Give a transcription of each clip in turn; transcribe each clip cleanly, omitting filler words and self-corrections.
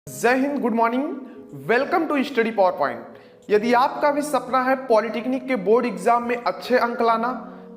जय हिंद, good morning, welcome to study power point. यदि आपका भी सपना है पॉलिटेक्निक के बोर्ड एग्जाम में अच्छे अंक लाना,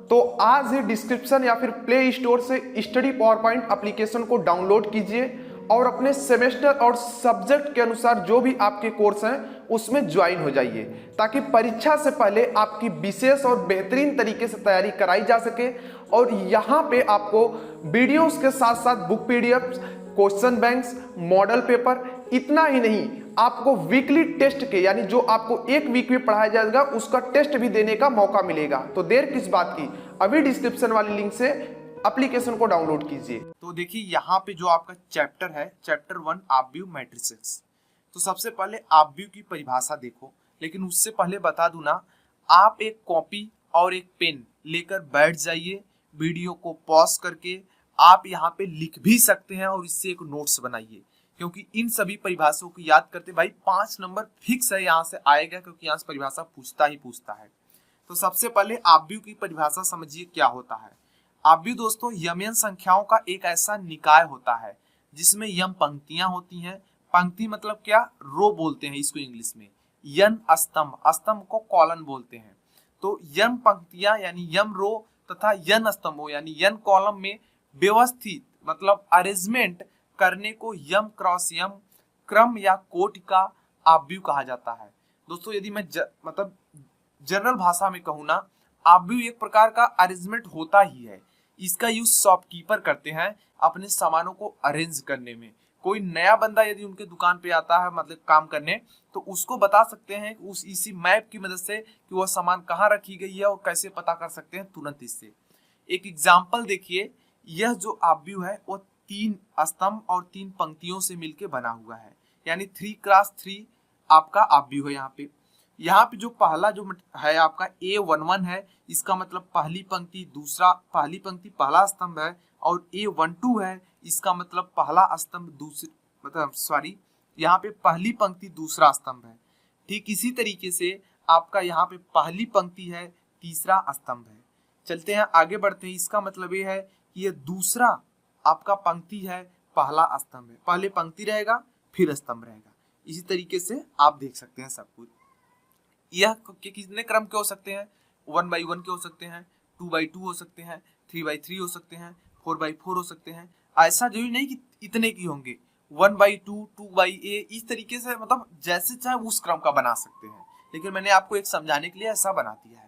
तो आज ही डिस्क्रिप्शन या फिर प्ले स्टोर से स्टडी पावर पॉइंट एप्लीकेशन को डाउनलोड कीजिए और अपने सेमेस्टर और सब्जेक्ट के अनुसार जो भी आपके कोर्स हैं उसमें ज्वाइन हो जाइए, ताकि परीक्षा से पहले आपकी विशेष और बेहतरीन तरीके से तैयारी कराई जा सके। और यहाँ पे आपको वीडियोस के साथ साथ book PDF, question banks, model paper, इतना ही नहीं, आपको वीकली टेस्ट के यानी जो आपको एक वीक में पढ़ाया जाएगा उसका टेस्ट भी देने का मौका मिलेगा। तो देर किस बात की, अभी डिस्क्रिप्शन वाली लिंक से एप्लीकेशन को डाउनलोड कीजिए। तो देखिए यहाँ पे जो आपका चैप्टर है, चैप्टर 1 ऑब्व्यू मैट्रिसेस। तो सबसे पहले ऑब्व्यू की परिभाषा देखो, लेकिन उससे पहले बता दूं ना, आप एक कॉपी और एक पेन लेकर बैठ जाइए, वीडियो को पॉज करके आप यहाँ पे लिख भी सकते हैं और इससे एक नोट्स बनाइए, क्योंकि इन सभी परिभाषाओं को याद करते भाई 5 नंबर फिक्स है यहाँ से आएगा, क्योंकि यहाँ से परिभाषा पूछता ही पूछता है। तो सबसे पहले ऑब्व्यू की परिभाषा समझिए क्या होता है। ऑब्व्यू दोस्तों यमन संख्याओं का एक ऐसा निकाय होता है जिसमें यम पंक्तियां होती हैं। पंक्ति मतलब क्या, रो बोलते हैं इसको इंग्लिश में। यन स्तंभ, स्तंभ को कॉलन बोलते हैं। तो यम पंक्तियां यानी यम रो तथा यन स्तंभों यानी यन कॉलम में व्यवस्थित मतलब अरेंजमेंट करने को यम क्रॉस यम क्रम या कोटि का ऑब्व्यू कहा जाता है। दोस्तों यदि मैं मतलब जनरल भाषा में कहूँ ना, ऑब्व्यू एक प्रकार का अरेंजमेंट होता ही है। इसका यूज शॉपकीपर करते हैं अपने सामानों को अरेंज करने में। कोई नया बंदा यदि उनके दुकान पे आता है मतलब काम करने, तो उसको बता सकते हैं उस इसी मैप की मदद से कि वह सामान कहाँ रखी गई है और कैसे पता कर सकते हैं तुरंत इससे। एक एग्जाम्पल देखिए, यह जो ऑब्व्यू है वो 3 स्तंभ और 3 पंक्तियों से मिलकर बना हुआ है, यानी 3x3 आपका ऑब्व्यू है। यहाँ पे जो पहला जो है आपका A11 है, इसका मतलब पहली पंक्ति पहली पंक्ति पहला स्तंभ है, और A12 है, इसका मतलब पहला स्तंभ दूसरी यहाँ पे पहली पंक्ति दूसरा स्तंभ है। ठीक इसी तरीके से आपका यहाँ पे पहली पंक्ति है, तीसरा स्तंभ है। चलते हैं आगे बढ़ते हैं। इसका मतलब ये है कि ये दूसरा आपका पंक्ति है, पहला स्तंभ है। पहले पंक्ति रहेगा फिर स्तंभ रहेगा। इसी तरीके से आप देख सकते हैं सब कुछ। यह कितने क्रम के हो सकते हैं, 1x1 के हो सकते हैं, 2x2 हो सकते हैं, 3x3 हो सकते हैं, 4x4 हो सकते हैं। ऐसा जरूरी नहीं कि इतने की होंगे, 1x2, 2x8 इस तरीके से मतलब जैसे चाहे उस क्रम का बना सकते हैं, लेकिन मैंने आपको एक समझाने के लिए ऐसा बना दिया है।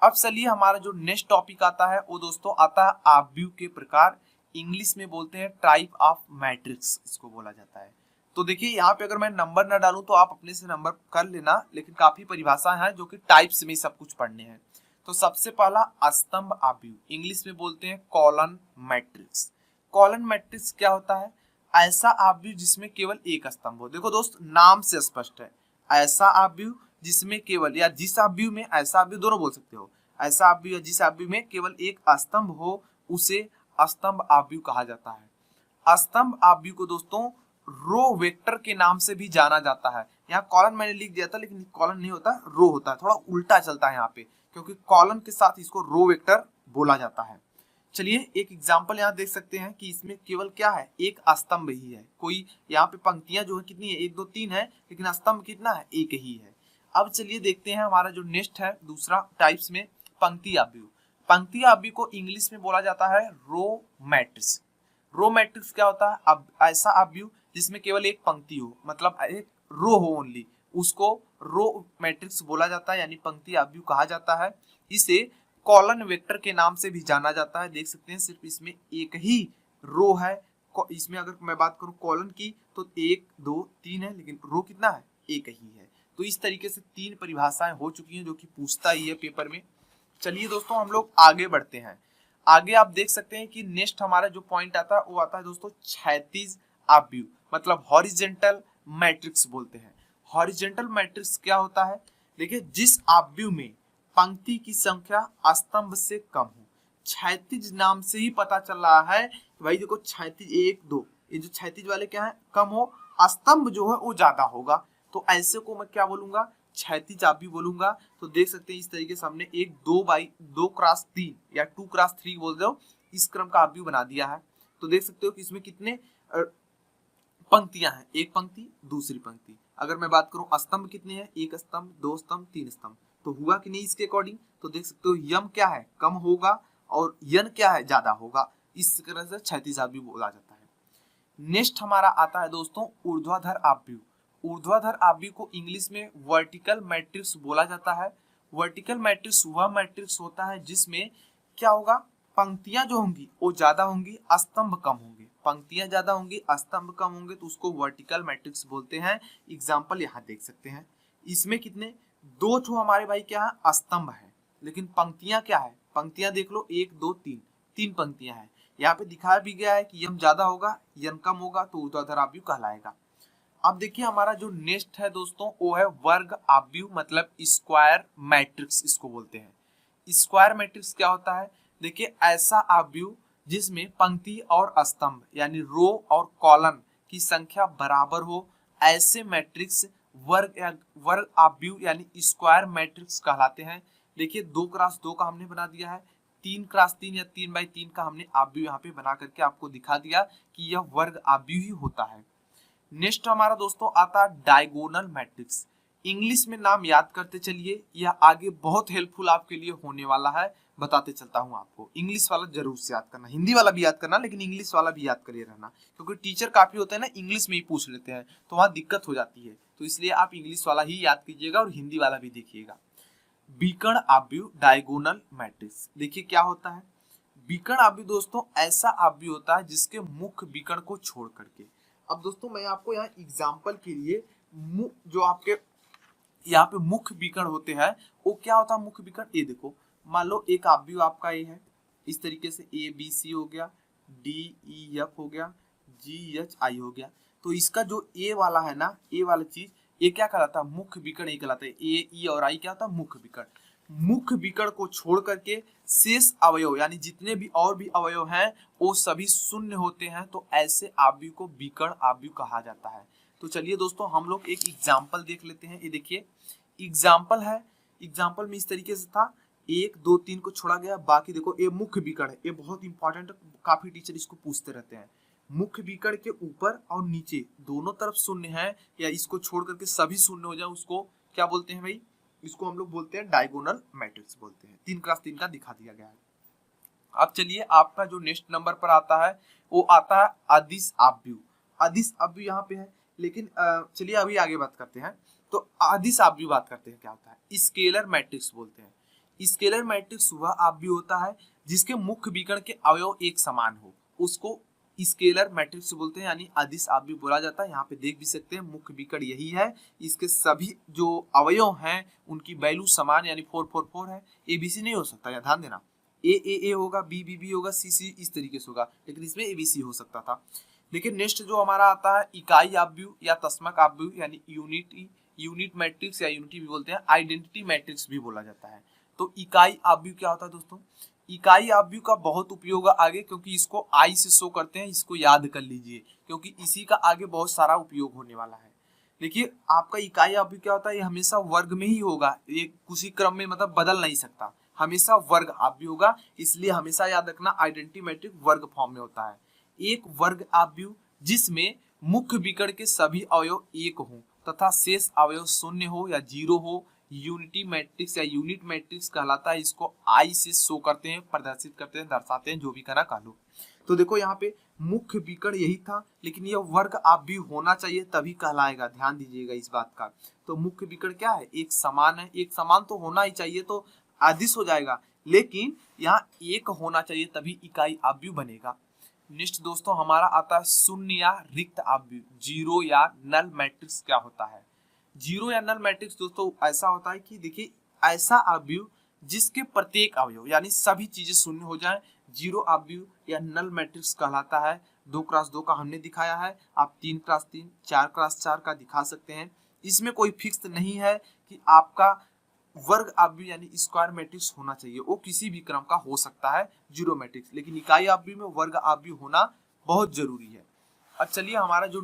अब चलिए हमारा जो नेक्स्ट टॉपिक आता है वो दोस्तों आता है ऑब्व्यू के प्रकार। इंग्लिश में बोलते हैं टाइप ऑफ मैट्रिक्स, इसको बोला जाता है। तो देखिए यहाँ पे अगर मैं नंबर ना डालूं तो आप अपने से नंबर कर लेना, लेकिन काफी परिभाषा है जो कि टाइप्स में सब कुछ पढ़ने हैं। तो सबसे पहला स्तंभ ऑब्व्यू, इंग्लिश में बोलते हैं कॉलन मैट्रिक्स। कॉलन मैट्रिक्स क्या होता है, ऐसा ऑब्व्यू जिसमें केवल एक स्तंभ हो। देखो दोस्त नाम से स्पष्ट है, ऐसा ऑब्व्यू जिसमें केवल, या जिस ऑब्व्यू में, ऐसा ऑब्व्यू दोनों बोल सकते हो, ऐसा ऑब्व्यू या जिस ऑब्व्यू में केवल एक स्तंभ हो उसे स्तंभ ऑब्व्यू कहा जाता है। स्तंभ ऑब्व्यू को दोस्तों रो वेक्टर के नाम से भी जाना जाता है। यहाँ कॉलन मैंने लिख दिया था, लेकिन कॉलन नहीं होता, रो होता है, थोड़ा उल्टा चलता है यहाँ पे, क्योंकि कॉलन के साथ इसको रो वेक्टर बोला जाता है। चलिए एक एग्जांपल यहाँ देख सकते हैं कि इसमें केवल क्या है, एक स्तंभ ही है। कोई यहाँ पे पंक्तियां जो है कितनी है, 1 2 3 है, लेकिन स्तंभ कितना है, एक ही है। अब चलिए देखते हैं हमारा जो नेक्स्ट है दूसरा टाइप्स में, पंक्ति ऑब्व्यू। पंक्ति ऑब्व्यू को इंग्लिश में बोला जाता है रो मैट्रिक्स। रो मैट्रिक्स क्या होता है, अब ऐसा ऑब्व्यू जिसमें केवल एक पंक्ति हो, मतलब एक रो हो ओनली, उसको रो मैट्रिक्स बोला जाता है, यानी पंक्ति ऑब्व्यू कहा जाता है। इसे कॉलन वेक्टर के नाम से भी जाना जाता है। देख सकते हैं सिर्फ इसमें एक ही रो है। इसमें अगर मैं बात करूं कॉलन की तो 1 2 3 है, लेकिन रो कितना है, एक ही है। तो इस तरीके से 3 परिभाषाएं हो चुकी हैं जो कि पूछता ही है पेपर में। चलिए दोस्तों हम लोग आगे बढ़ते हैं। आगे आप देख सकते हैं कि नेक्स्ट हमारा जो पॉइंट आता है वो आता है दोस्तों क्षैतिज ऑब्व्यू, मतलब हॉरिजेंटल मैट्रिक्स बोलते हैं। हॉरिजेंटल मैट्रिक्स क्या होता है, देखिए जिस ऑब्व्यू में पंक्ति की संख्या स्तंभ से कम हो। क्षैतिज नाम से ही पता चल रहा है कि भाई देखो क्षैतिज 1 2, ये जो क्षैतिज वाले क्या है, कम हो, स्तंभ जो है वो ज्यादा होगा, तो ऐसे को मैं क्या बोलूंगा, क्षैतिज ऑब्व्यू बोलूंगा। तो देख सकते हैं इस तरीके से हमने एक 2x3 या 2x3 बोल दो, इस क्रम का ऑब्व्यू बना दिया है। तो देख सकते हो कि इसमें कितने पंक्तियां हैं, एक पंक्ति दूसरी पंक्ति। अगर मैं बात करूं स्तंभ कितने हैं, एक स्तंभ, दो स्तंभ, तीन स्तंभ, तो हुआ कि नहीं इसके अकॉर्डिंग। तो देख सकते हो यम क्या है, कम होगा, और यन क्या है, ज्यादा होगा। इस तरह से क्षैतिज आव्यूह बोला जाता है। नेक्स्ट हमारा आता है दोस्तों ऊर्ध्वाधर आव्यूह। ऊर्ध्वाधर आव्यूह को इंग्लिश में वर्टिकल मैट्रिक्स बोला जाता है। वर्टिकल मैट्रिक्स वह मैट्रिक्स होता है जिसमें क्या होगा, पंक्तियां जो होंगी वो ज्यादा होंगी, स्तंभ कम होंगे। पंक्तियां ज्यादा होंगी, स्तंभ कम होंगे, तो उसको वर्टिकल मैट्रिक्स बोलते हैं। एग्जाम्पल यहाँ देख सकते हैं। इसमें कितने, दो ठो हमारे भाई क्या है, स्तंभ है, लेकिन पंक्तियां क्या है, पंक्तियां देख लो, एक दो तीन, तीन पंक्तियां हैं। यहाँ पे दिखाया भी गया है कि यम ज्यादा होगा, यन कम होगा, तो ऊर्ध्वाधर आव्यूह कहलाएगा। अब देखिए हमारा जो नेक्स्ट है दोस्तों वो है वर्ग आव्यूह, मतलब स्क्वायर मैट्रिक्स इसको बोलते हैं। स्क्वायर मैट्रिक्स क्या होता है, देखिए ऐसा आव्यूह जिसमें पंक्ति और स्तंभ यानी रो और कॉलम की संख्या बराबर हो, ऐसे मैट्रिक्स वर्ग आव्यूह यानी स्क्वायर मैट्रिक्स कहलाते हैं। देखिए 2x2 का हमने बना दिया है, 3x3 या 3x3 का हमने आव्यूह यहाँ पे बना करके आपको दिखा दिया कि यह वर्ग आव्यूह ही होता है। नेक्स्ट हमारा दोस्तों आता है डायगोनल मैट्रिक्स। इंग्लिश में नाम याद करते चलिए, यह आगे बहुत हेल्पफुल आपके लिए होने वाला है। बताते चलता हूं आपको, इंग्लिश वाला जरूर से याद करना, हिंदी वाला भी याद करना, लेकिन इंग्लिश वाला भी याद करे रहना, क्योंकि टीचर काफी होते हैं ना इंग्लिश में ही पूछ लेते हैं, तो वहां दिक्कत हो जाती है। तो इसलिए आप इंग्लिश वाला ही याद कीजिएगा और हिंदी वाला भी देखिएगा। विकर्ण आव्यूह डायगोनल मैट्रिक्स, देखिए क्या होता है। विकर्ण आव्यूह दोस्तों ऐसा आव्यूह होता है जिसके मुख्य विकर्ण को छोड़ करके। अब दोस्तों मैं आपको यहाँ एग्जाम्पल के लिए जो आपके यहाँ पे मुख्य विकर्ण होते हैं वो क्या होता है, मुख्य विकर्ण। ये देखो, मान लो एक आव्यूह आपका ए है, इस तरीके से ए बी सी हो गया, डी ई एफ हो गया, जी एच आई हो गया। तो इसका जो ए वाला है ना, ए वाला चीज, ये क्या कहलाता है, मुख्य विकर्ण। ये कहलाता है ए ई और आई क्या होता है, मुख्य विकर्ण। मुख्य विकर्ण को छोड़ करके शेष अवयव यानी जितने भी और भी अवयव हैं वो सभी शून्य होते हैं, तो ऐसे आव्यूह को विकर्ण आव्यूह कहा जाता है। तो चलिए दोस्तों हम लोग एक एग्जाम्पल देख लेते हैं। ये देखिए एग्जाम्पल है, एग्जाम्पल में इस तरीके से था, 1 2 3 को छोड़ा गया, बाकी देखो ये मुख्य विकर्ण है। ये बहुत इंपॉर्टेंट, काफी टीचर इसको पूछते रहते हैं। मुख्य विकर्ण के ऊपर और नीचे दोनों तरफ शून्य है, या इसको छोड़ करके सभी शून्य हो जाए, उसको क्या बोलते हैं भाई, इसको हम लोग बोलते हैं डायगोनल मैट्रिक्स बोलते हैं। 3x3 का दिखा दिया गया है। अब चलिए आपका जो नेक्स्ट नंबर पर आता है वो आता है अदिश आव्यूह। अदिश आव्यूह यहाँ पे है, लेकिन चलिए अभी आगे बात करते हैं। तो अदिश आव्यूह बात करते हैं क्या होता है, स्केलर मैट्रिक्स बोलते हैं। स्केलर मैट्रिक्स वह आव्यूह होता है जिसके मुख्य विकर्ण के अवयव एक समान हो, उसको स्केलर मैट्रिक्स बोलते हैं, यानी अदिश आव्यूह बोला जाता है। यहाँ पे देख भी सकते हैं मुख्य विकर्ण यही है, इसके सभी जो अवयव हैं उनकी वैल्यू समान यानी 4 4 4 है। एबीसी नहीं हो सकता, या ध्यान देना, ए होगा, बी होगा, सी इस तरीके से होगा, लेकिन इसमें एबीसी हो सकता था। लेकिन नेक्स्ट जो हमारा आता है इकाई आव्यूह या तस्मक आव्यूह, यानी यूनिट मैट्रिक्स या यूनिटी भी बोलते हैं, आइडेंटिटी मैट्रिक्स भी बोला जाता है। तो इकाई आव्यूह क्या होता है दोस्तों, इकाई आव्यूह का बहुत उपयोग आगे, क्योंकि इसको आई से शो करते हैं, इसको याद कर लीजिए क्योंकि इसी का आगे बहुत सारा उपयोग होने वाला है। देखिए आपका इकाई आव्यूह क्या होता है, ये हमेशा वर्ग में ही होगा, ये किसी क्रम में मतलब बदल नहीं सकता, हमेशा वर्ग आव्यूह होगा, इसलिए हमेशा याद रखना आइडेंटिटी मैट्रिक्स वर्ग फॉर्म में होता है। एक वर्ग आव्यूह जिसमें मुख्य विकर्ण के सभी अवयव एक हो तथा शेष अवयव शून्य हो या 0 हो, यूनिटी मैट्रिक्स या यूनिट मैट्रिक्स कहलाता है। इसको आई से शो करते हैं, प्रदर्शित करते हैं, दर्शाते हैं, जो भी करना कह लो। तो देखो यहाँ पे मुख्य विकर्ण यही था, लेकिन यह वर्ग आव्यूह होना चाहिए तभी कहलाएगा, ध्यान दीजिएगा इस बात का। तो मुख्य विकर्ण क्या है, एक समान है, एक समान तो होना ही चाहिए, तो अदिश हो जाएगा, लेकिन यहाँ एक होना चाहिए तभी इकाई आव्यूह बनेगा। नेक्स्ट दोस्तों हमारा आता है शून्य या रिक्त आव्यूह, जीरो या नल मैट्रिक्स क्या होता है। जीरो या नल मैट्रिक्स दोस्तों ऐसा होता है कि देखिए ऐसा आव्यूह जिसके प्रत्येक अवयव यानी सभी चीजें शून्य हो जाएं, जीरो आव्यूह या नल मैट्रिक्स कहलाता है। 2x2 का हमने दिखाया है, आप 3x3 4x4 का दिखा सकते हैं। इसमें कोई फिक्स नहीं है कि आपका वर्ग आव्यूह यानी स्क्वायर मैट्रिक्स होना चाहिए, वो किसी भी क्रम का हो सकता है जीरो मैट्रिक्स, लेकिन इकाई आव्यूह में वर्ग आव्यूह होना बहुत जरूरी है। अब चलिए हमारा जो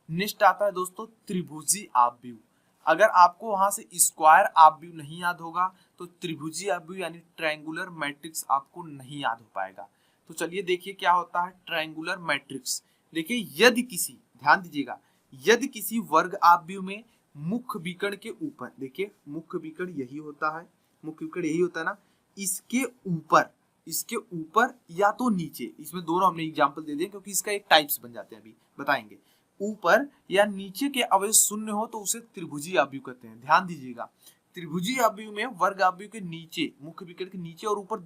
नेक्स्ट आता है दोस्तों त्रिभुजी आव्यूह। अगर आपको वहां से स्क्वायर आव्यूह नहीं याद होगा तो त्रिभुजी आव्यूह यानी ट्रायंगुलर मैट्रिक्स आपको नहीं याद हो पाएगा। तो चलिए देखिए क्या होता है ट्रायंगुलर मैट्रिक्स। देखिए यदि किसी, ध्यान दीजिएगा, यदि किसी वर्ग आव्यूह में मुख्य विकर्ण के ऊपर, देखिए मुख्य विकर्ण यही होता है, मुख्य विकर्ण यही होता है ना, इसके ऊपर या तो नीचे, इसमें दोनों हमने एग्जांपल दे दिए क्योंकि इसका एक टाइप्स बन जाते हैं, अभी बताएंगे। ऊपर या नीचे के अवयव शून्य हो तो उसे त्रिभुजी आव्यूह कहते हैं। ध्यान दीजिएगा, त्रिभुजी आव्यूह में वर्ग आव्यूह के नीचे, मुख्य विकर्ण के नीचे और ऊपर,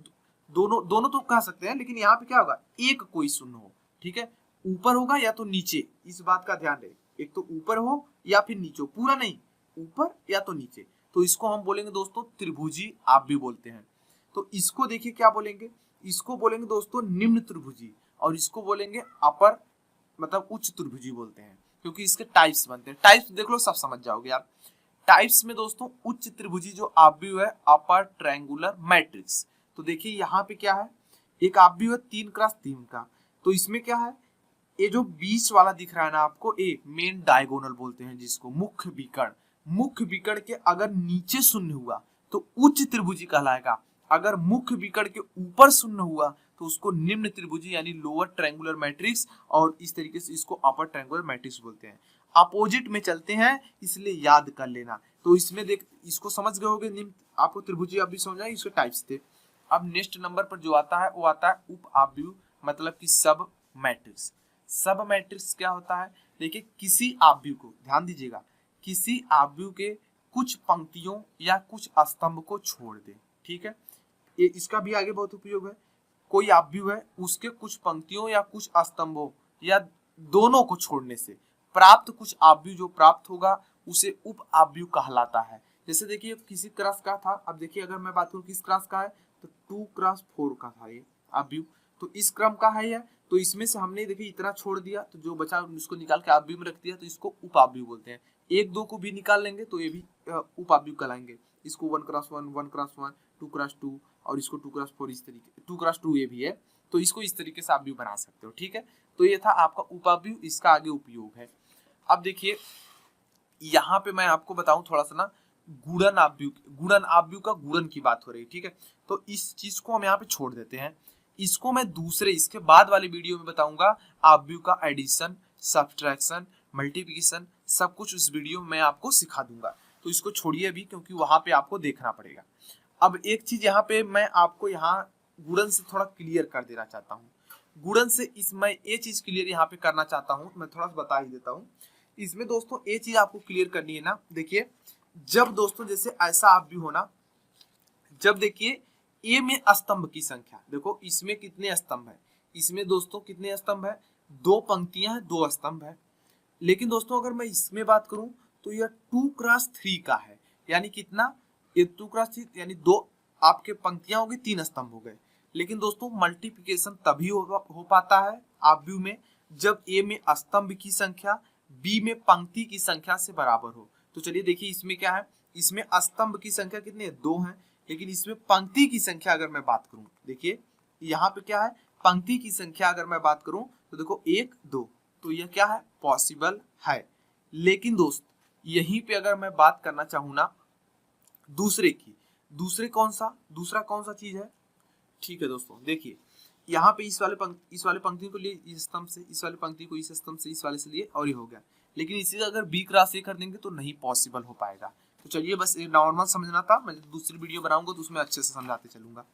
दोनों तो कह सकते हैं, लेकिन यहाँ पे क्या होगा, एक कोई शून्य हो, ठीक है, ऊपर होगा या तो नीचे, इस बात का ध्यान रहे, एक तो ऊपर हो या फिर नीचे हो, पूरा नहीं, ऊपर या तो नीचे, तो इसको हम बोलेंगे दोस्तों त्रिभुजी आव्यूह बोलते हैं। तो इसको देखिए क्या बोलेंगे, इसको बोलेंगे दोस्तों निम्न त्रिभुजी, और इसको बोलेंगे अपर, मतलब उच्च त्रिभुजी बोलते हैं, क्योंकि इसके टाइप्स बनते हैं। टाइप्स देख लो, सब समझ जाओगे आप। टाइप्स में दोस्तों उच्च त्रिभुजी जो आव्यूह है, अपर ट्रायंगुलर मैट्रिक्स। तो देखिए यहाँ पे क्या है, एक आव्यूह है 3x3 का, तो इसमें क्या है, ये जो बीच वाला दिख रहा है ना आपको, ए मेन डायगोनल बोलते हैं जिसको, मुख्य विकर्ण। मुख्य विकर्ण के अगर नीचे शून्य हुआ तो उच्च त्रिभुजी कहलाएगा, अगर मुख्य विकर्ण के ऊपर शून्य हुआ तो उसको निम्न त्रिभुजी यानी लोअर ट्रायंगुलर मैट्रिक्स, और इस तरीके से इसको अपर ट्रायंगुलर मैट्रिक्स बोलते हैं। अपोजिट में चलते हैं, इसलिए याद कर लेना। तो इसमें देख, इसको समझ गए होगे, निम्न आपको त्रिभुजी आव्यूह समझ आए, इसके टाइप्स थे। अब नेक्स्ट नंबर पर जो आता है वो आता है उप आव्यूह, मतलब कि सब मैट्रिक्स। सब मैट्रिक्स क्या होता है, देखिए किसी आव्यूह को, ध्यान दीजिएगा, किसी आव्यूह के कुछ पंक्तियों या कुछ स्तंभ को छोड़ दे, ठीक है, ये इसका भी आगे बहुत उपयोग है। कोई आव्यूह है, उसके कुछ पंक्तियों या कुछ स्तंभों या दोनों को छोड़ने से प्राप्त कुछ आव्यूह जो प्राप्त होगा उसे उप आव्यूह कहलाता है। जैसे देखिए किसी क्रम का था, अब देखिए अगर मैं बात करूं किस क्रम का है, तो 2x4 का था ये आव्यूह, तो इस क्रम का है ये, तो इसमें से हमने देखिए इतना छोड़ दिया, तो जो बचा उसको निकाल के आव्यूह में रख दिया, तो इसको उप आव्यूह बोलते हैं। 1-2 को भी निकाल लेंगे तो ये भी उप आव्यूह कहलाएंगे। इसको 1x1, 1x1, 2x2 और इसको 2x4, इस तरीके 2x2 ये भी है, तो इसको इस तरीके से आव्यूह बना सकते हो, ठीक है। तो ये था आपका उप आव्यूह, इसका आगे उपयोग है। अब देखिए यहाँ पे मैं आपको बताऊं थोड़ा सा ना, गुणन आव्यूह, गुणन आव्यूह का गुणन की बात हो रही है, ठीक है, तो इस चीज को हम यहाँ पे छोड़ देते हैं। इसको मैं दूसरे, इसके बाद वाले वीडियो में बताऊंगा, आव्यूह का एडिशन, सब्ट्रैक्शन, मल्टीप्लिकेशन, सब कुछ उस वीडियो में मैं आपको सिखा दूंगा, तो इसको छोड़िए अभी, क्योंकि वहां पे आपको देखना पड़ेगा। अब एक चीज यहाँ पे मैं आपको यहाँ गुणन से थोड़ा क्लियर कर देना चाहता हूँ, गुणन से मैं ये चीज क्लियर यहाँ पे करना चाहता हूँ, मैं थोड़ा सा बता ही देता हूँ इसमें दोस्तों। ये चीज आपको क्लियर करनी है ना, देखिए जब दोस्तों जैसे ऐसा आव्यूह होना, जब देखिए ए में स्तंभ की संख्या, देखो इसमें कितने स्तंभ है, इसमें दोस्तों कितने स्तंभ है, 2 पंक्तियां हैं, 2 स्तंभ है। लेकिन दोस्तों अगर मैं इसमें बात करूं तो यह 2x3 का है, यानी कितना, ये 2x3 यानी 2 आपके पंक्तियां हो गई, 3 स्तंभ हो गए। लेकिन दोस्तों मल्टीप्लिकेशन तभी हो पाता है आव्यूह में जब ए में स्तंभ की संख्या बी में पंक्ति की संख्या से बराबर हो। तो चलिए देखिए इसमें क्या है, इसमें स्तंभ की संख्या कितनी है, 2 है, लेकिन इसमें पंक्ति की संख्या अगर मैं बात करूं, देखिए यहाँ पे क्या है, पंक्ति की संख्या अगर मैं बात करूं तो देखो 1, 2, तो यह क्या है, पॉसिबल है। लेकिन दोस्त यहीं पे अगर मैं बात करना चाहूँ ना दूसरे की, दूसरा कौन सा चीज है, ठीक है दोस्तों, देखिए यहाँ पे इस वाले पंक्ति को लिए इस स्तंभ से, इस वाले पंक्ति को इस स्तंभ से, इस वाले से लिए, और ये हो गया। लेकिन इसी अगर बी क्रॉस ए कर देंगे तो नहीं पॉसिबल हो पाएगा। तो चलिए बस ये नॉर्मल समझना था, मैं दूसरी वीडियो बनाऊंगा तो उसमें अच्छे से समझाते चलूंगा।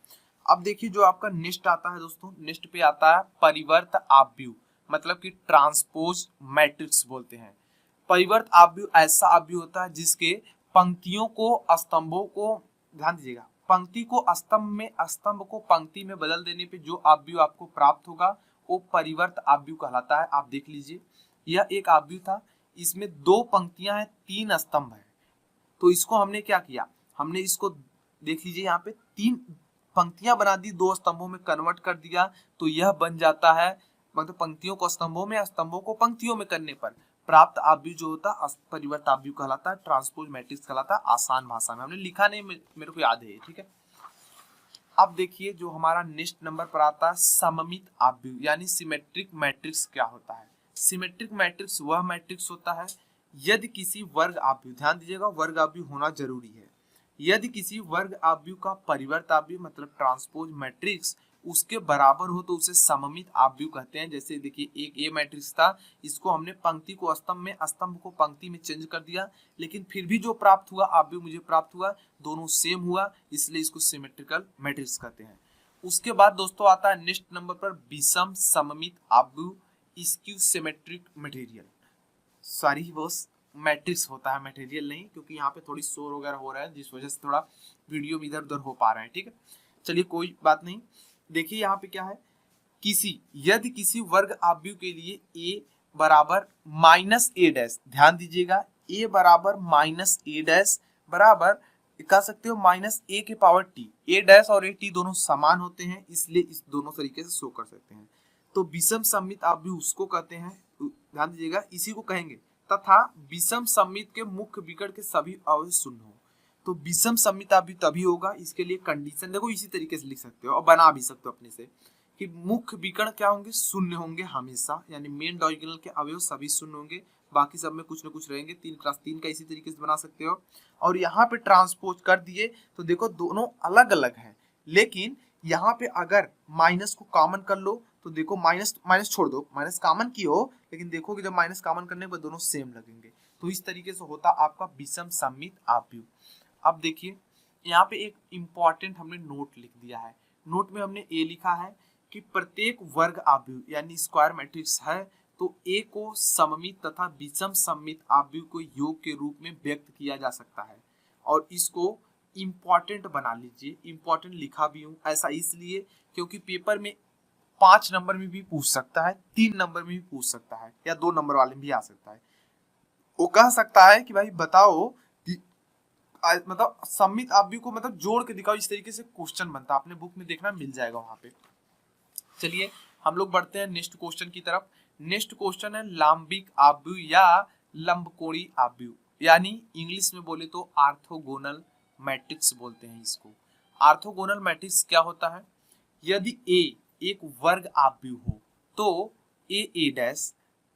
अब देखिए जो आपका नेक्स्ट आता है दोस्तों, नेक्स्ट पे आता है परिवर्त आव्यूह, मतलब कि ट्रांसपोज मैट्रिक्स बोलते हैं। परिवर्त आव्यूह ऐसा आव्यूह होता है जिसके पंक्तियों को स्तंभों को, ध्यान दीजिएगा, पंक्ति को स्तंभ में, स्तंभ को पंक्ति में बदल देने पे जो आव्यूह आपको प्राप्त होगा वो परिवर्त आव्यूह कहलाता है। आप देख लीजिए यह एक आव्यूह था, इसमें 2 पंक्तियां हैं, 3 स्तंभ है, तो इसको हमने क्या किया, हमने इसको देख लीजिए यहाँ पे 3 पंक्तियां बना दी, 2 स्तंभों में कन्वर्ट कर दिया, तो यह बन जाता है, मतलब पंक्तियों को स्तंभों में, स्तंभों को पंक्तियों में करने पर प्राप्त आव्यूह जो होता है परिवर्त आव्यूह कहलाता है, ट्रांसपोज मैट्रिक्स कहलाता है। आसान भाषा में हमने लिखा नहीं, मेरे को याद है, ठीक है। अब देखिए जो हमारा नेक्स्ट नंबर पर आता है सममित आव्यूह, यानी सिमेट्रिक मैट्रिक्स क्या होता है। सिमेट्रिक मैट्रिक्स वह मैट्रिक्स होता है यदि किसी वर्ग आव्यूह, ध्यान दीजिएगा वर्ग आव्यूह होना जरूरी है, यदि किसी वर्ग आव्यूह का परिवर्त आव्यूह मतलब ट्रांसपोज मैट्रिक्स उसके बराबर हो तो उसे सममित आव्यूह कहते हैं। जैसे देखिए एक ए मैट्रिक्स था, इसको हमने पंक्ति को स्तंभ में, स्तंभ को पंक्ति में चेंज कर दिया, लेकिन फिर भी जो प्राप्त हुआ आव्यूह मुझे प्राप्त हुआ, दोनों सेम हुआ, इसलिए इसको सिमेट्रिकल मैट्रिक्स कहते हैं। उसके बाद दोस्तों आता है नेक्स्ट नंबर पर विषम सममित आव्यूह स्क्यू सिमेट्रिक मटेरियल। सॉरी वो मैट्रिक्स होता है, मटेरियल नहीं, क्योंकि यहाँ पे थोड़ी शोर वगैरह हो रहा है जिस वजह से थोड़ा वीडियो में इधर उधर हो पा रहा है। ठीक है, चलिए कोई बात नहीं। देखिए यहाँ पे क्या है, यदि किसी वर्ग आव्यूह के लिए a बराबर माइनस ए डैश, ध्यान दीजिएगा a बराबर माइनस ए डैश बराबर कह सकते हो माइनस ए के पावर टी, ए डैश और ए टी दोनों समान होते हैं, इसलिए इस दोनों तरीके से शो कर सकते हैं। तो विषम सममित आव्यूह उसको कहते हैं, ध्यान दीजिएगा इसी को कहेंगे, तथा विषम सममित के मुख्य विकर्ण के सभी अवयव शून्य हो। तो विषम सममित आव्यूह तभी होगा, इसके लिए कंडीशन देखो इसी तरीके से लिख सकते हो और बना भी सकते हो अपने से, कि मुख्य विकर्ण क्या होंगे, शून्य होंगे हमेशा, यानी मेन डायगोनल के अवयव सभी शून्य होंगे, बाकी सब में कुछ न कुछ रहेंगे। 3x3 का इसी तरीके से बना सकते हो। और यहाँ पे ट्रांसपोज कर दिए तो देखो दोनों अलग अलग हैं, लेकिन यहाँ पे अगर माइनस को कॉमन कर लो तो देखो माइनस माइनस छोड़ दो, माइनस कॉमन की हो, लेकिन देखो कि जब माइनस कॉमन करने पर दोनों सेम लगेंगे। तो इस तरीके से होता आपका विषम सममित आव्यूह। अब देखिए यहाँ पे एक इंपॉर्टेंट हमने नोट लिख दिया है। नोट में हमने ए लिखा है कि प्रत्येक वर्ग आव्यूह यानी स्क्वायर मैट्रिक्स है तो ए को सममित तथा विषम सममित आव्यूह को योग के रूप में व्यक्त किया जा सकता है। और इसको इंपॉर्टेंट बना लीजिए, इंपॉर्टेंट लिखा भी हूं, ऐसा इसलिए क्योंकि पेपर में 5 नंबर में भी पूछ सकता है, 3 नंबर में भी पूछ सकता है, या 2 नंबर वाले में भी आ सकता है। वो कह सकता है कि भाई बताओ कि मतलब सममित आव्यूह को मतलब जोड़ के दिखाओ, इस तरीके से क्वेश्चन बनता है, अपने बुक में देखना मिल जाएगा वहां पे। चलिए हम लोग बढ़ते हैं नेक्स्ट क्वेश्चन की तरफ। नेक्स्ट क्वेश्चन है लाम्बिक आव्यूह या लंबकोणी आव्यूह, यानी इंग्लिश में बोले तो ऑर्थोगोनल मैट्रिक्स बोलते हैं इसको। ऑर्थोगोनल मैट्रिक्स क्या होता है, यदि ए एक वर्ग आव्यूह हो तो ए डैश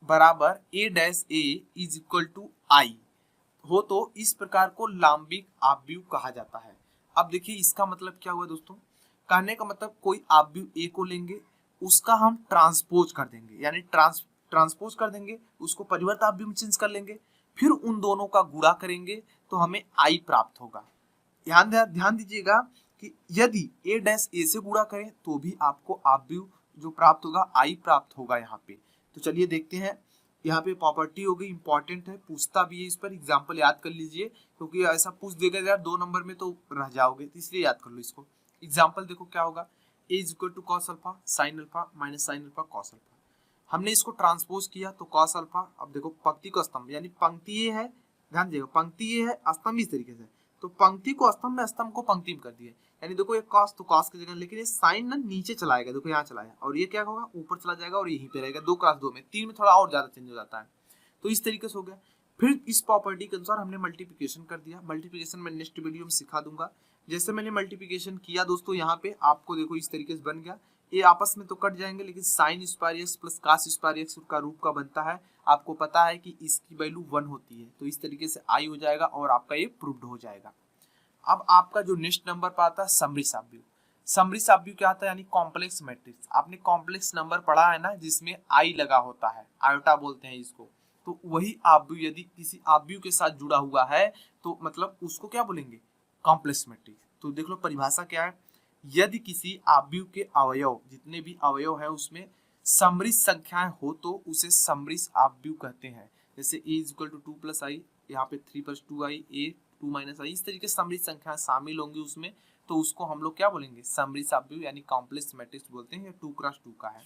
बराबर A dash A is equal to I हो तो इस प्रकार को लाम्बिक आव्यूह कहा जाता है। अब देखिए इसका मतलब क्या हुआ दोस्तों, कहने का मतलब कोई आव्यूह ए को लेंगे, उसका हम ट्रांसपोज कर देंगे, यानी ट्रांसपोज कर देंगे, उसको परिवर्त आव्यूह में चेंज कर लेंगे, फिर उन दोनों का गुणा करेंगे तो हमें आई प्राप्त होगा। ध्यान दीजिएगा कि यदि ए डैश ए से गुणा करें तो भी आपको आव्यूह जो प्राप्त होगा आई प्राप्त होगा यहाँ पे। तो चलिए देखते हैं, यहाँ पे प्रॉपर्टी हो गई, इंपॉर्टेंट है, पूछता भी है, इस पर एग्जाम्पल याद कर लीजिए, क्योंकि ऐसा पूछ देगा यार 2 नंबर में तो रह जाओगे, तो इसलिए याद कर लो इसको। एग्जाम्पल देखो क्या होगा, A is equal to cos alpha sine alpha minus sine alpha cos alpha. हमने इसको ट्रांसपोज किया तो कॉस अल्फा, अब देखो पंक्ति को स्तंभ, यानी पंक्ति ये है, ध्यान दीजिएगा पंक्ति ये है, स्तंभ इस तरीके से, तो पंक्ति को स्तंभ में, स्तंभ को पंक्ति में कर दिए, यानी देखो ये कॉस तो कॉस की जगह, लेकिन ये साइन ना नीचे चलाएगा, देखो यहाँ चलाया, और ये क्या होगा ऊपर चला जाएगा और यहीं पे रहेगा। 2x2 में, 3 में थोड़ा और ज्यादा चेंज हो जाता है। तो इस तरीके से हो गया। फिर इस प्रॉपर्टी के अनुसार हमने मल्टीप्लिकेशन कर दिया। मल्टीप्लिकेशन मैं नेक्स्ट वीडियो में सिखा दूंगा। जैसे मैंने मल्टीप्लिकेशन किया दोस्तों, यहाँ पे आपको देखो इस तरीके से बन गया, ये आपस में तो कट जाएंगे, लेकिन sine square x plus cos square x का रूप का बनता है। आपको पता है कि इसकी वैल्यू 1 होती है, तो इस तरीके से आई हो जाएगा और आपका ये प्रूव्ड हो जाएगा। अब आपका जो नेक्स्ट नंबर पर आता है समरिस आव्यूह। समरिस आव्यूह क्या आता है, यानी कॉम्प्लेक्स मैट्रिक्स। आपने कॉम्प्लेक्स नंबर पढ़ा है ना, जिसमें आई लगा होता है, आयोटा बोलते हैं इसको। तो वही आव्यूह यदि किसी आव्यूह के साथ जुड़ा हुआ है तो मतलब उसको क्या बोलेंगे, कॉम्प्लेक्स मैट्रिक्स। तो देख लो परिभाषा क्या है, यदि किसी आव्यूह के अवयव, जितने भी अवयव है उसमें समरिस संख्याएं हो तो उसे समरिस आव्यूह कहते हैं। जैसे a is equal to 2 plus I, यहाँ पे 3 plus 2 I, a 2 minus I, इस तरीके से समरिस संख्याएं शामिल होंगी उसमें, तो उसको हम लोग क्या बोलेंगे, समरिस आव्यूह यानी कॉम्प्लेक्स मैट्रिक्स बोलते हैं। 2x2 का है।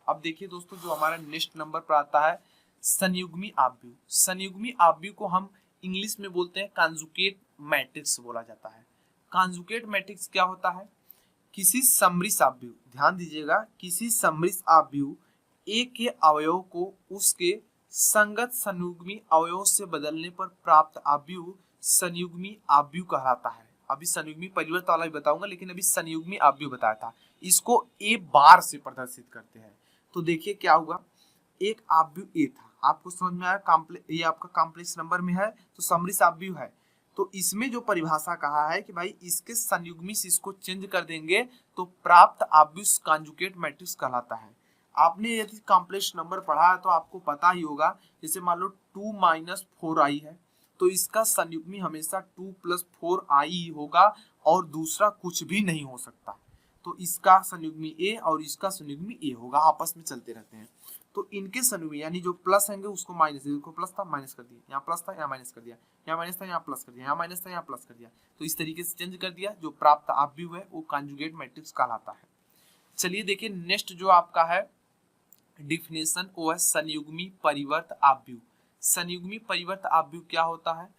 अब देखिए दोस्तों, जो हमारा नेक्स्ट नंबर पर आता है संयुग्मी आव्यूह। संयुग्मी आव्यूह को हम इंग्लिश में बोलते हैं कॉन्जुगेट मैट्रिक्स बोला जाता है। कॉन्जुगेट मैट्रिक्स क्या होता है, किसी समरिस आव्यूह, ध्यान दीजिएगा, किसी समरिस आव्यूह ए के अवयव को उसके संगत संयुग्मी अवयव से बदलने पर प्राप्त आव्यूह संयुग्मी आव्यूह कहलाता है। अभी संयुग्मी परिवर्त वाला भी बताऊंगा, लेकिन अभी संयुग्मी आव्यूह बताया था। इसको ए बार से प्रदर्शित करते हैं। तो देखिए क्या हुआ, एक आव्यूह ए था, आपको समझ में आया, ये आपका कॉम्प्लेक्स नंबर में है तो समरिस आव्यूह है। तो इसमें जो परिभाषा कहा है कि भाई इसके संयुग्मी से इसको चेंज कर देंगे तो प्राप्त ऑब्वियस कॉन्जुगेट मैट्रिक्स कहलाता है। आपने यदि कॉम्प्लेक्स नंबर पढ़ा है तो आपको पता ही होगा, जैसे मान लो 2 - 4i है तो इसका संयुग्मी हमेशा 2 + 4i ही होगा और दूसरा कुछ भी नहीं हो सकता। तो इसका संयुग्मी a और इसका संयुग्मी a होगा, आपस में चलते रहते हैं। तो इनके संयुग्मी यानी जो प्लस होंगे उसको माइनस, देखो प्लस था माइनस कर दिया, यहाँ प्लस था यहाँ माइनस कर दिया, यहाँ माइनस था यहाँ प्लस कर दिया, यहाँ माइनस था यहाँ प्लस कर दिया, तो इस तरीके से चेंज कर दिया। जो प्राप्त ऑब्वियु है वो कॉन्जुगेट मैट्रिक्स कहलाता है। चलिए देखिए नेक्स्ट जो आपका है डिफिनेशन वो है संयुग्मी परिवर्त ऑब्वियु। संयुग्मी परिवर्त ऑब्वियु क्या होता है?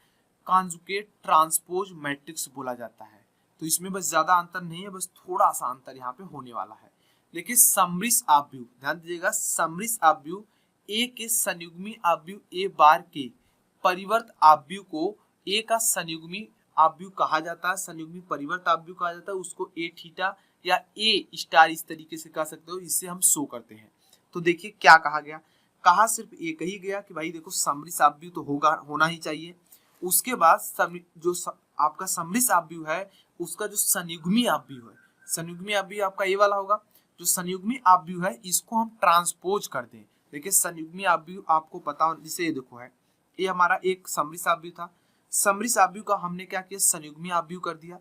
कॉन्जुगेट ट्रांसपोज मैट्रिक्स बोला जाता है। तो इसमें बस ज्यादा अंतर नहीं है, बस थोड़ा सा अंतर यहाँ पे होने वाला है। देखिए समरिस ऑब्वियु, ध्यान दीजिएगा, समरिस ऑब्वियु ए के संयुग्मी ऑब्वियु ए बार के परिवर्त ऑब्वियु को ए का संयुग्मी ऑब्वियु कहा जाता है, संयुग्मी परिवर्त ऑब्वियु कहा जाता है। उसको ए थीटा या ए स्टार इस तरीके से कह सकते हो, इससे हम शो करते हैं। तो देखिए क्या कहा गया, कहा सिर्फ ये कही गया कि भाई देखो समरिस ऑब्वियु तो होना ही चाहिए। उसके बाद जो आपका समरिस ऑब्वियु है उसका जो संयुग्मी ऑब्वियु है, संयुग्मी ऑब्वियु आपका ये वाला होगा। जो संयुग्मी ऑब्वियु है इसको हम ट्रांसपोज कर दें। देखिए संयुग्मी ऑब्वियु आपको पता हो, जैसे ये देखो है, ये हमारा एक समरिस ऑब्वियु था। समरिस ऑब्वियु का हमने क्या किया, संयुग्मी ऑब्वियु कर दिया।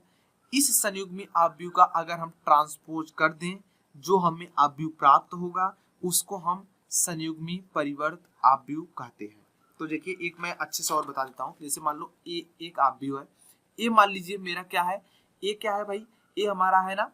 इस संयुग्मी ऑब्वियु का अगर हम ट्रांसपोज कर दें, जो हमें ऑब्वियु प्राप्त होगा उसको हम संयुग्मी परिवर्त ऑब्वियु कहते हैं। तो देखिए एक मैं अच्छे से और बता देता हूँ। जैसे मान लो ए एक ऑब्वियु है, ए मान लीजिए मेरा क्या है, ए क्या है भाई, ए हमारा है ना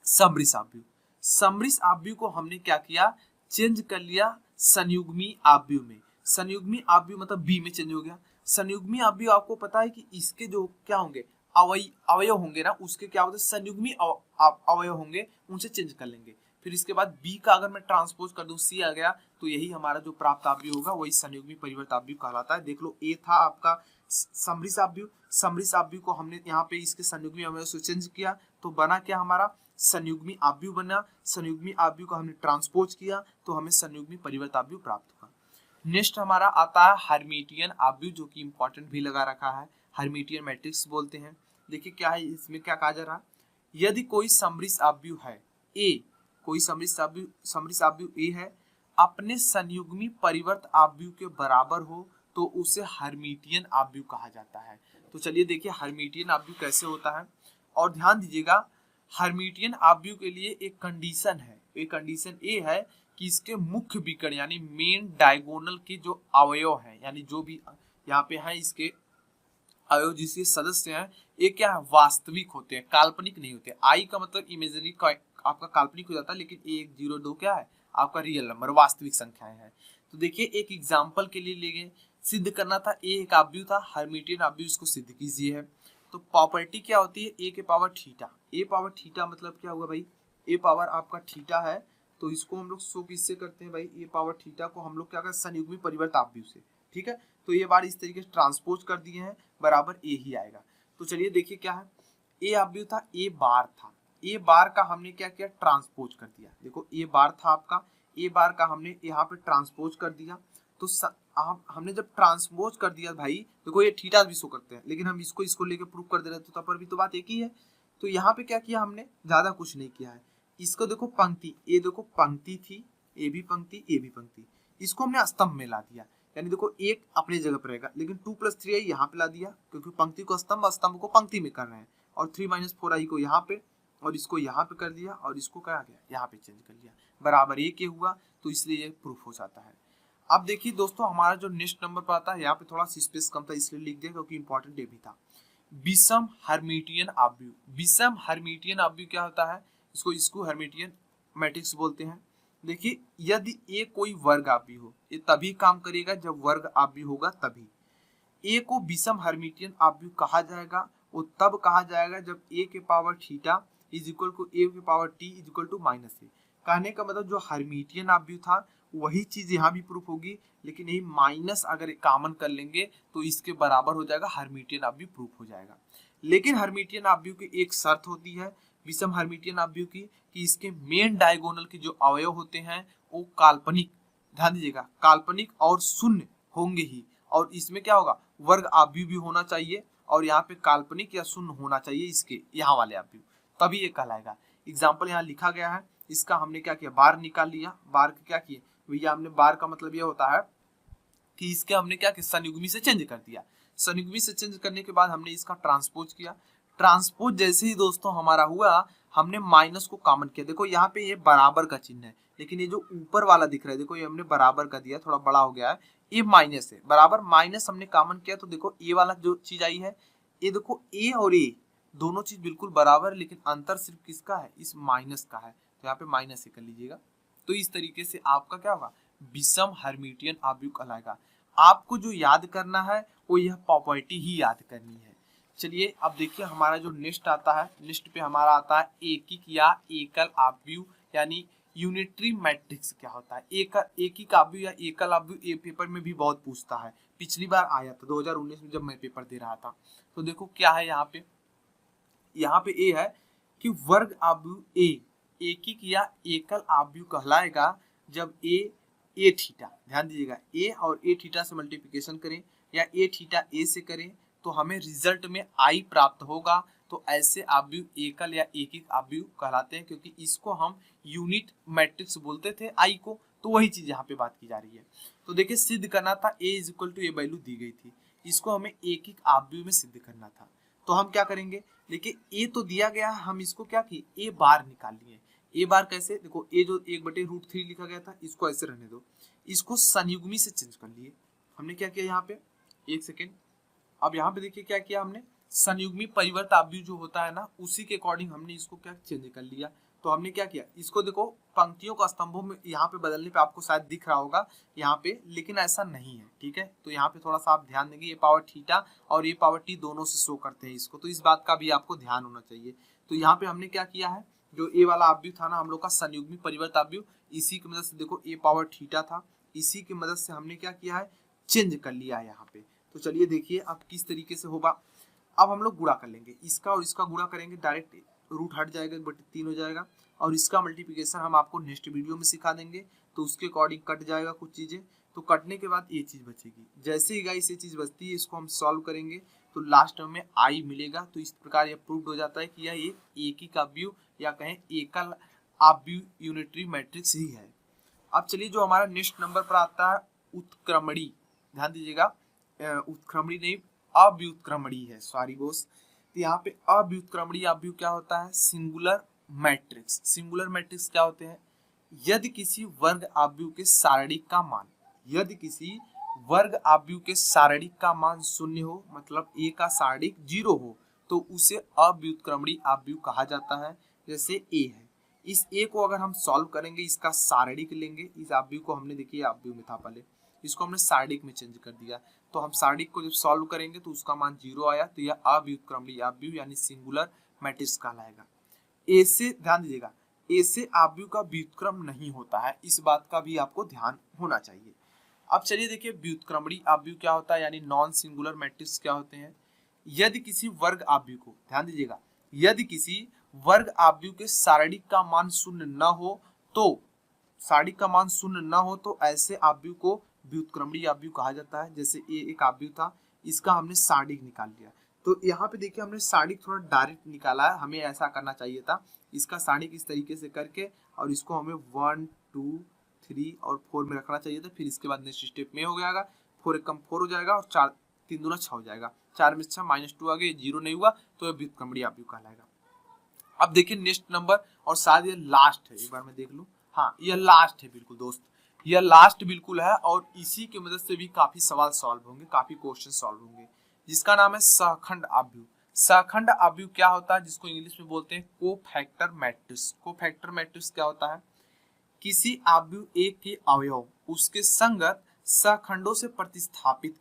समरिस ऑब्वियु। समरिस ऑब्वियु को हमने क्या किया, चेंज कर लिया संयुग्मी ऑब्वियु में। संयुग्मी ऑब्वियु मतलब बी में चेंज हो गया। संयुग्मी ऑब्वियु आपको पता है कि इसके जो क्या होंगे अवयव होंगे ना, उसके क्या होते हैं संयुग्मी अवयव होंगे, उनसे चेंज कर लेंगे। फिर इसके बाद बी का अगर मैं ट्रांसपोज कर दूं, सी आ गया, तो यही हमारा जो प्राप्त ऑब्वियु होगा वही संयुग्मी परिवर्त ऑब्वियु कहलाता है। देख लो ए था आपका समरिस ऑब्वियु, समरिस ऑब्वियु को हमने यहाँ पे इसके संयुग्मी अवयव से चेंज किया तो बना क्या हमारा संयुग्मी ऑब्वियु बना। संयुग्मी ऑब्वियु को हमने ट्रांसपोज किया तो हमें संयुग्मी परिवर्त ऑब्वियु प्राप्त हुआ। नेक्स्ट हमारा आता है हर्मिटियन ऑब्वियु, जो कि इंपॉर्टेंट भी लगा रखा है, हर्मिटियन मैट्रिक्स बोलते हैं। देखिए क्या है इसमें, क्या कहा जा रहा है, यदि कोई समरिस ऑब्वियु है ए, कोई समरिस ऑब्वियु ए है, अपने संयुग्मी परिवर्त ऑब्वियु के बराबर हो तो उसे हर्मिटियन ऑब्वियु कहा जाता है। तो चलिए देखिए हर्मिटियन ऑब्वियु कैसे होता है, और ध्यान दीजिएगा हर्मिटियन ऑब्वियु के लिए एक कंडीशन है, एक कंडीशन ए है कि इसके मुख्य विकर्ण यानी मेन डायगोनल के जो अवयव हैं, यानी जो भी यहाँ पे हैं इसके अवयव जिसके सदस्य हैं, ये क्या है वास्तविक होते हैं, काल्पनिक नहीं होते। आई का मतलब इमेजिनरी आपका काल्पनिक हो जाता है, लेकिन 1 0 2 क्या है आपका रियल नंबर, वास्तविक संख्याएं हैं। तो देखिए एक एग्जांपल के लिए लेंगे, सिद्ध करना था ए एक ऑब्वियु था, हर्मिटियन ऑब्वियु, इसको सिद्ध कीजिए है। तो प्रॉपर्टी क्या होती है, ए के पावर थीटा। ए पावर थीटा मतलब क्या हुआ भाई, ए पावर आपका थीटा है, तो इसको हम लोग शो किससे करते हैं भाई, ए पावर थीटा को हम लोग क्या करते हैं संयुग्मी परिवर्त ऑब्वियु से, ठीक है। तो ये बार इस तरीके से ट्रांसपोज कर दिए हैं, बराबर ए ही आएगा। तो चलिए देखिए क्या है, ए ऑब्वियु था, ए बार था, ए बार का हमने क्या किया ट्रांसपोज कर दिया। देखो ए बार था आपका, ए बार का हमने यहाँ पे ट्रांसपोज कर दिया। तो हमने जब ट्रांसपोज कर दिया भाई, देखो ये थीटा भी शो करते हैं, लेकिन हम इसको लेके प्रूव कर दे रहे थे, तो पर भी तो बात एक ही है। तो यहाँ पे क्या किया हमने, ज्यादा कुछ नहीं किया है। इसको देखो पंक्ति, ये देखो पंक्ति थी, ए भी पंक्ति ए भी पंक्ति, इसको हमने स्तंभ में ला दिया। यानी देखो एक अपने जगह पर रहेगा, लेकिन 2 + 3i यहाँ पे ला दिया, क्योंकि पंक्ति को स्तंभ, स्तंभ को पंक्ति में कर रहे हैं। और 3 - 4i को यहाँ पे, और इसको यहाँ पे कर दिया, और इसको क्या गया यहाँ पे चेंज कर लिया, बराबर ए के हुआ। तो इसलिए ये प्रूफ हो जाता है। अब देखिए दोस्तों हमारा जो नेक्स्ट नंबर पर आता है, यहाँ पे थोड़ा सी स्पेस कम था इसलिए लिख दिया क्योंकि इंपॉर्टेंट ये भी था। विषम हर्मिटियन ऑब्वियु। विषम हर्मिटियन ऑब्वियु क्या होता है, इसको हर्मिटियन मैट्रिक्स बोलते हैं। देखिए यदि ए कोई वर्ग ऑब्वियु हो, ये तभी काम करेगा जब वर्ग ऑब्वियु होगा, तभी ए को विषम हर्मिटियन ऑब्वियु कहा जाएगा। वो तब कहा जाएगा जब ए के power theta is equal to A के power T is equal to -a। कहने का मतलब जो हर्मिटियन ऑब्वियु था वही चीज यहाँ भी प्रूफ होगी, लेकिन यही माइनस अगर कॉमन कर लेंगे तो इसके बराबर हो जाएगा, हर्मिटियन ऑब्वियु प्रूफ हो जाएगा। लेकिन हर्मिटियन ऑब्वियु की एक शर्त होती है विषम हर्मिटियन ऑब्वियु की, कि इसके मेन डायगोनल के जो अवयव होते हैं वो काल्पनिक, ध्यान दीजिएगा काल्पनिक और शून्य होंगे ही। और इसमें क्या होगा, वर्ग ऑब्वियु भी होना चाहिए और यहाँ पे काल्पनिक या शून्य होना चाहिए इसके यहाँ वाले आव्यूह, तभी ये कहलाएगा। एग्जाम्पल यहाँ लिखा गया है, इसका हमने क्या किया, बार निकाल लिया। बार क्या किए भैया, हमने बार का मतलब ये होता है कि इसके हमने क्या किया, संयुग्मी से चेंज कर दिया। संयुग्मी से चेंज करने के बाद हमने इसका ट्रांसपोज किया। ट्रांसपोज जैसे ही दोस्तों हमारा हुआ, हमने माइनस को कॉमन किया। देखो यहाँ पे ये बराबर का चिन्ह है, लेकिन ये जो ऊपर वाला दिख रहा है, देखो ये हमने बराबर का दिया, थोड़ा बड़ा हो गया है, ये माइनस है। बराबर माइनस हमने कॉमन किया, तो देखो ए वाला जो चीज आई है, ये देखो ए और ए दोनों चीज बिल्कुल बराबर, लेकिन अंतर सिर्फ किसका है, इस माइनस का है, तो यहाँ पे माइनस ही कर लीजिएगा। तो इस तरीके से आपका क्या होगा, विषम हर्मिटियन आव्यूह कहलाएगा। आपको जो याद करना है वो यह प्रॉपर्टी ही याद करनी है। चलिए अब देखिए हमारा जो नेक्स्ट आता है, नेक्स्ट पे हमारा आता है एकिक या एकल आव्यूह, यानी यूनिटरी मैट्रिक्स क्या होता है। एकिक आव्यूह या एकल आव्यूह ये पेपर में भी बहुत पूछता है, पिछली बार आया था 2019 में जब मैं पेपर दे रहा था। तो देखो क्या है यहाँ पे ए है कि वर्ग आव्यूह ए एकिक या एकल आव्यूह कहलाएगा जब ए थीटा, ध्यान दीजिएगा, ए और ए थीटा से मल्टीप्लिकेशन करें या ए थीटा ए से करें तो हमें रिजल्ट में आई प्राप्त होगा। तो ऐसे आव्यूह एकल या एकिक आव्यूह कहलाते हैं, क्योंकि इसको हम यूनिट मैट्रिक्स बोलते थे आई को, तो वही चीज यहाँ पे बात की जा रही है। तो देखिए सिद्ध करना था A is equal to A value दी गई थी, इसको हमें एकिक आव्यूह में सिद्ध करना था। तो हम क्या करेंगे, देखिए ए तो दिया गया है, हम इसको क्या किए, ए बार निकाल लिए। ए बार कैसे, देखो ए जो 1/√3 लिखा गया था, इसको ऐसे रहने दो, इसको संयुग्मी से चेंज कर लिए। हमने क्या किया यहाँ पे, एक सेकेंड, अब यहाँ पे देखिए क्या किया हमने, संयुग्मी परिवर्त आव्यूह जो होता है ना, उसी के अकॉर्डिंग हमने इसको क्या चेंज कर लिया। तो हमने क्या किया, इसको देखो पंक्तियों का स्तंभों में यहाँ पे बदलने पे आपको शायद दिख रहा होगा यहाँ पे, लेकिन ऐसा नहीं है, ठीक है। तो यहाँ पे थोड़ा सा आप ध्यान देंगे, ये पावर थीटा और ये पावर टी दोनों से शो करते हैं इसको, तो इस बात का भी आपको ध्यान होना चाहिए। तो यहाँ पे हमने क्या किया है, जो ए वाला आव्यूह था ना हम लोग का संयुग्मी परिवर्त आव्यूह, इसी की मदद से देखो ए पावर थीटा था, इसी की मदद से हमने क्या किया है, चेंज कर लिया है यहाँ पे। तो चलिए देखिए अब किस तरीके से होगा। अब हम लोग गुणा कर लेंगे, इसका और इसका गुणा करेंगे, डायरेक्ट रूट हट जाएगा, 1/3 हो जाएगा, और इसका मल्टीप्लिकेशन हम आपको नेक्स्ट वीडियो में सिखा देंगे, तो उसके अकॉर्डिंग कट जाएगा कुछ चीजें। तो कटने के बाद ये चीज बचेगी, जैसे ही गाइस ये चीज बचती है, इसको हम सॉल्व करेंगे तो लास्ट में आई मिलेगा। तो इस प्रकार यह प्रूव हो जाता है कि यह एक एकिक आव्यूह या कहें एकल आव्यूह यूनिटरी मैट्रिक्स ही है। अब चलिए जो हमारा नेक्स्ट नंबर पर आता है उत्क्रमणी, ध्यान दीजिएगा, उत्क्रमणी नहीं अव्युत्क्रमणी है, सॉरी बोस। तो यहाँ पे अव्युत्क्रमणी आव्यूह क्या होता है, सिंगुलर मैट्रिक्स। सिंगुलर मैट्रिक्स क्या होते हैं, यदि किसी वर्ग आव्यूह के सारणिक का मान, यदि किसी वर्ग आव्यूह के सारणिक का मान 0 हो, मतलब ए का सारणिक 0 हो, तो उसे अव्युत्क्रमणी आव्यूह कहा जाता है। जैसे ए है, इस ए को अगर हम सॉल्व करेंगे, इसका सारणिक लेंगे, इस आव्यूह को हमने देखिए आव्यूह में था पहले, इसको हमने सारणिक में चेंज कर दिया, तो हम सारणिक को जब सॉल्व करेंगे तो उसका मान 0 आया, तो यह अव्युत्क्रमणी आव्यूह यानी सिंगुलर मैट्रिक्स कहलाएगा। ए से ध्यान दीजिएगा, ए से आव्यूह का व्युत्क्रम नहीं होता है, इस बात का भी आपको ध्यान होना चाहिए। अब चलिए देखिए व्युत्क्रमणी आव्यूह क्या होता है, यानी नॉन सिंगुलर मैट्रिक्स क्या होते हैं। यदि किसी वर्ग आव्यूह को, ध्यान दीजिएगा, यदि किसी वर्ग आव्यूह के सारणिक का मान 0 न हो, तो सारणिक का मान 0 न हो तो ऐसे आव्यूह को व्युत्क्रमणी आव्यूह कहा जाता है। जैसे ये एक आव्यूह था, इसका हमने सारणिक निकाल लिया, तो यहाँ पे देखिए हमने सारणिक थोड़ा डायरेक्ट निकाला है, हमें ऐसा करना चाहिए था, इसका सारणिक इस तरीके से करके और इसको हमें 1 2 3 और 4 में रखना चाहिए था। फिर इसके बाद नेक्स्ट स्टेप में हो जाएगा, 4 एक कम 4 हो जाएगा और 4 3 दूना 6 हो जाएगा, 4 में 6 -2 आ गया, 0 नहीं हुआ, तो ये व्युत्क्रमणी आव्यूह कहलाएगा। अब देखिए नेक्स्ट नंबर, और शायद ये लास्ट है, एक बार मैं देख लूं, हाँ यह लास्ट है बिल्कुल दोस्त, यह लास्ट बिल्कुल है, और इसी की मदद से भी काफी सवाल सॉल्व होंगे, काफी क्वेश्चन सॉल्व होंगे, जिसका नाम है सहखंड आव्यूह। सहखंड आव्यूह क्या होता है, जिसको इंग्लिश में बोलते हैं कोफैक्टर मैट्रिक्स। कोफैक्टर मैट्रिक्स क्या होता है, किसी आव्यूह एक के अवयव उसके संगत सहखंडों से प्रतिस्थापित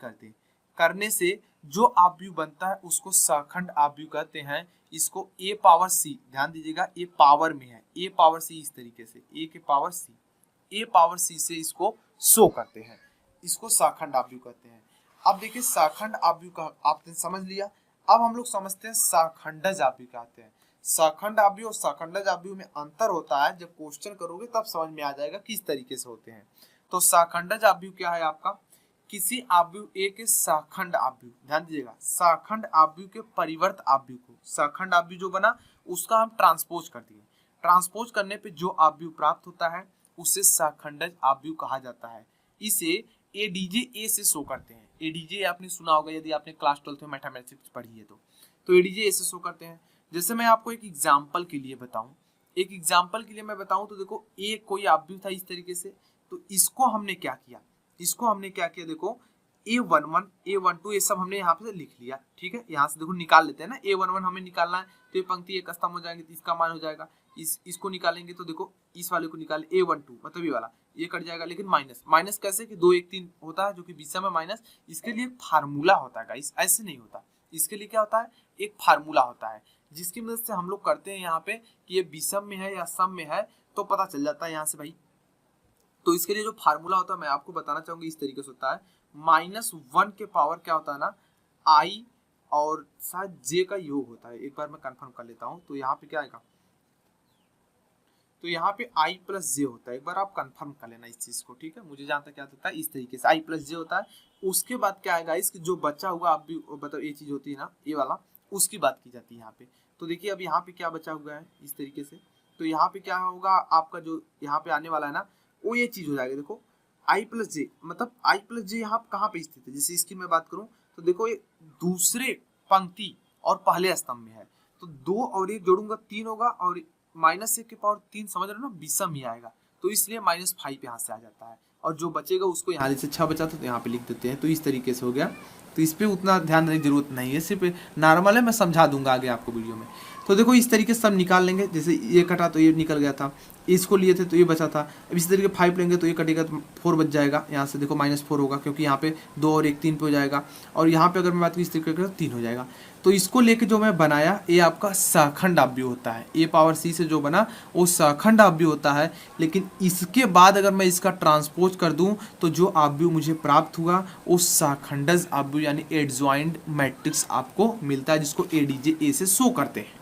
करने से जो आव्यूह बनता है उसको सहखंड आव्यूह कहते हैं। इसको ए पावर सी, ध्यान दीजिएगा ए पावर में है, ए पावर सी, इस तरीके से ए के पावर सी, ए पावर सी से इसको शो करते हैं, इसको सहखंड आव्यूह कहते हैं। अब देखिए सहखंड आव्यूह का आपने समझ लिया, अब हम लोग समझते हैं सहखंडज आव्यूह क्या होते हैं। सहखंड आव्यूह और सहखंडज आव्यूह में अंतर होता है, जब क्वेश्चन करोगे तब समझ में आ जाएगा किस तरीके से होते हैं। तो सहखंडज आव्यूह क्या है आपका, किसी आव्यूह ए के सहखंड आव्यूह, ध्यान दीजिएगा, सहखंड आव्यूह के परिवर्त आव्यूह को, सहखंड आव्यूह जो बना उसका हम ट्रांसपोज कर दिए। ट्रांसपोज करने पे जो आव्यूह प्राप्त होता है उसे सहखंडज आव्यूह कहा जाता है। इसे एडीजे ए से शो करते हैं। एडीजे आपने सुना होगा यदि आपने क्लास 12 में मैथमेटिक्स पढ़ी है तो एडीजे ए से शो करते हैं। जैसे मैं आपको एक एग्जांपल के लिए बताऊं, तो देखो ए कोई आव्यूह था इस तरीके से, तो इसको हमने क्या किया, देखो A11, A12 ये सब हमने यहाँ पे लिख लिया, ठीक है। यहाँ से देखो निकाल लेते हैं ना, A11 हमें निकालना है तो ये पंक्ति एक स्तंभ हो जाएंगे तो इसका मान हो जाएगा, इसको निकालेंगे तो देखो इस वाले को निकाल, A12 मतलब ये वाला, ये कट जाएगा। लेकिन माइनस कैसे कि 2 1 3 होता है जो कि विषम है माइनस, इसके लिए फार्मूला होता है गाइस, ऐसे नहीं होता। इसके लिए क्या होता है, एक फार्मूला होता है जिसकी मदद से हम लोग करते हैं यहाँ पे कि ये विषम में है या सम में है तो पता चल जाता है यहाँ से भाई। तो इसके लिए जो फार्मूला होता है मैं आपको बताना चाहूंगी, इस तरीके से होता है, -1 के पावर क्या होता है ना, आई और शायद जे का योग होता है। एक बार मैं कंफर्म कर लेता हूँ, तो यहाँ पे क्या आएगा, तो यहाँ पे i प्लस जे होता है। एक बार आप कंफर्म कर लेना इस चीज को, ठीक है। मुझे जहाँ तक क्या होता है इस तरीके से i प्लस जे होता है। उसके बाद क्या आएगा, इसकी जो बचा हुआ आप भी मतलब ये चीज होती है ना, ये वाला, उसकी बात की जाती है यहाँ पे। तो देखिए अब यहाँ पे क्या बचा हुआ है इस तरीके से, तो यहाँ पे क्या होगा आपका जो यहाँ पे आने वाला है ना, वो ये चीज हो जाएगा। देखो i प्लस जे मतलब i प्लस जे यहाँ कहाँ पे स्थित है, जैसे इसकी मैं बात करूँ तो देखो ये दूसरे पंक्ति और पहले स्तंभ में है, तो 2 और 1 जोड़ूंगा 3 होगा, और -1 के पावर 3 समझ रहे हो ना, विषम ही आएगा, तो इसलिए -5 यहाँ से आ जाता है, और जो बचेगा उसको यहाँ जैसे 6 बचा तो यहाँ पे लिख देते हैं। तो इस तरीके से हो गया, तो इस पे उतना ध्यान देने की जरूरत नहीं है, सिर्फ नॉर्मल है, मैं समझा दूंगा आगे आपको वीडियो में। तो देखो इस तरीके से सब निकाल लेंगे, जैसे ये कटा तो ये निकल गया था, इसको लिए थे तो ये बचा था। अब इसी तरीके 5 लेंगे तो ये कटेगा तो 4 बच जाएगा, यहाँ से देखो -4 होगा क्योंकि यहाँ पे 2 और 1 3 पे हो जाएगा, और यहाँ पे अगर मैं बात करूँ इस तरीके का 3 हो जाएगा। तो इसको लेके जो मैं बनाया ये आपका सहखंड आव्यूह होता है, a पावर c से जो बना वो सहखंड आव्यूह होता है। लेकिन इसके बाद अगर मैं इसका ट्रांसपोज कर दूं तो जो आव्यूह मुझे प्राप्त हुआ वो सहखंडज आव्यूह यानी एडजॉइंट मैट्रिक्स आपको मिलता है, जिसको एडीजे ए से शो करते हैं।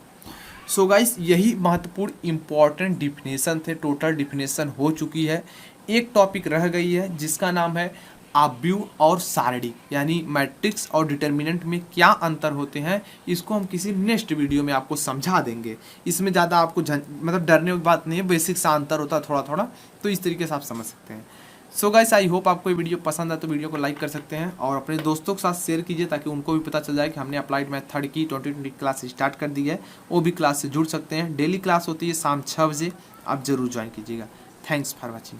सो गाइस यही महत्वपूर्ण इंपॉर्टेंट डिफिनेशन थे, टोटल डिफिनेशन हो चुकी है। एक टॉपिक रह गई है जिसका नाम है आव्यूह और सारणी, यानी मैट्रिक्स और डिटर्मिनेंट में क्या अंतर होते हैं, इसको हम किसी नेक्स्ट वीडियो में आपको समझा देंगे। इसमें ज़्यादा आपको मतलब डरने की बात नहीं है, बेसिक सा अंतर होता है थोड़ा थोड़ा, तो इस तरीके से आप समझ सकते हैं। सो गाइस आई होप आपको ये वीडियो पसंद आए तो वीडियो को लाइक कर सकते हैं और अपने दोस्तों के साथ शेयर कीजिए ताकि उनको भी पता चल जाए कि हमने अप्लाइड मैथ थर्ड की 2020 क्लास स्टार्ट कर दी है, वो भी क्लास से जुड़ सकते हैं। डेली क्लास होती है शाम 6 बजे, आप जरूर ज्वाइन कीजिएगा। Thanks for watching.